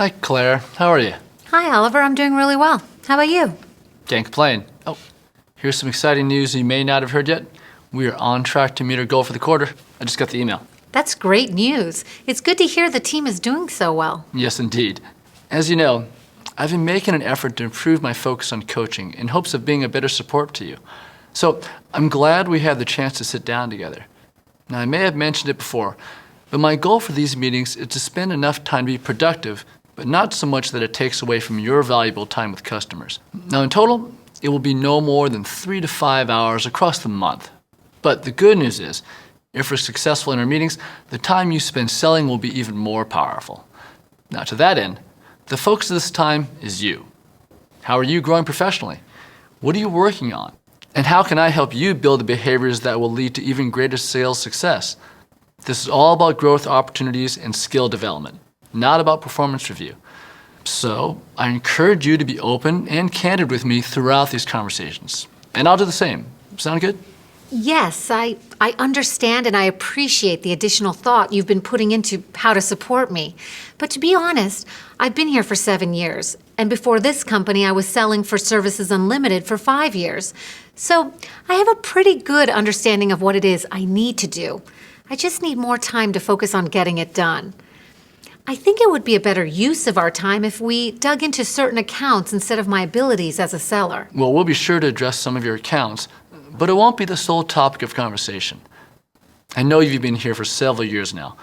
Hi, Claire. How are you? Hi, Oliver. I'm doing really well. How about you? Can't complain. Oh, here's some exciting news you may not have heard yet. We are on track to meet our goal for the quarter. I just got the email. That's great news. It's good to hear the team is doing so well. Yes, indeed. As you know, I've been making an effort to improve my focus on coaching in hopes of being a better support to you. So I'm glad we had the chance to sit down together. Now, I may have mentioned it before, but my goal for these meetings is to spend enough time to be productive, but not so much that it takes away from your valuable time with customers. Now, in total, it will be no more than 3 to 5 hours across the month. But the good news is, if we're successful in our meetings, the time you spend selling will be even more powerful. Now, to that end, the focus of this time is you. How are you growing professionally? What are you working on? And how can I help you build the behaviors that will lead to even greater sales success? This is all about growth opportunities and skill development, not about performance review. So I encourage you to be open and candid with me throughout these conversations. And I'll do the same. Sound good? Yes, I understand and I appreciate the additional thought you've been putting into how to support me. But to be honest, I've been here for 7 years. And before this company, I was selling for Services Unlimited for 5 years. So I have a pretty good understanding of what it is I need to do. I just need more time to focus on getting it done. I think it would be a better use of our time if we dug into certain accounts instead of my abilities as a seller. Well, we'll be sure to address some of your accounts, but it won't be the sole topic of conversation. I know you've been here for several years now,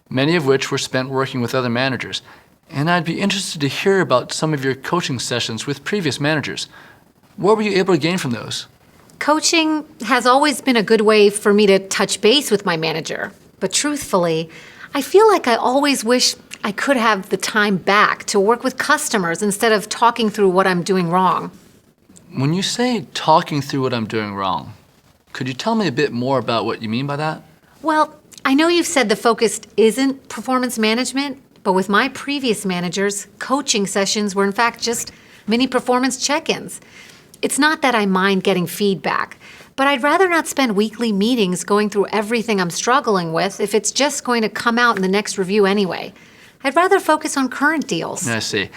many of which were spent working with other managers, and I'd be interested to hear about some of your coaching sessions with previous managers. What were you able to gain from those? Coaching has always been a good way for me to touch base with my manager. But truthfully, I feel like I always wish I could have the time back to work with customers instead of talking through what I'm doing wrong. When you say talking through what I'm doing wrong, could you tell me a bit more about what you mean by that? Well, I know you've said the focus isn't performance management, but with my previous managers, coaching sessions were in fact just mini performance check-ins. It's not that I mind getting feedback, but I'd rather not spend weekly meetings going through everything I'm struggling with if it's just going to come out in the next review anyway. I'd rather focus on current deals. I see.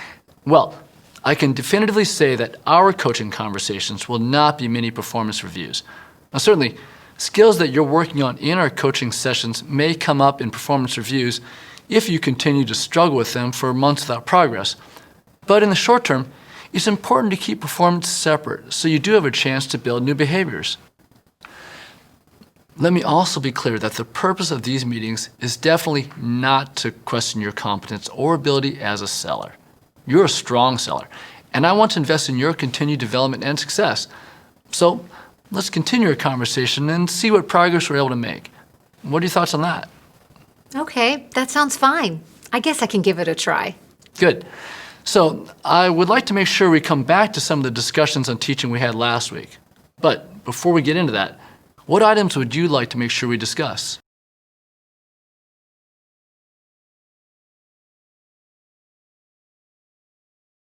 Well, I can definitively say that our coaching conversations will not be mini performance reviews. Now, certainly, skills that you're working on in our coaching sessions may come up in performance reviews if you continue to struggle with them for months without progress. But in the short term, it's important to keep performance separate so you do have a chance to build new behaviors. Let me also be clear that the purpose of these meetings is definitely not to question your competence or ability as a seller. You're a strong seller, and I want to invest in your continued development and success. So let's continue our conversation and see what progress we're able to make. What are your thoughts on that? Okay, that sounds fine. I guess I can give it a try. Good. So I would like to make sure we come back to some of the discussions on teaching we had last week. But before we get into that, what items would you like to make sure we discuss?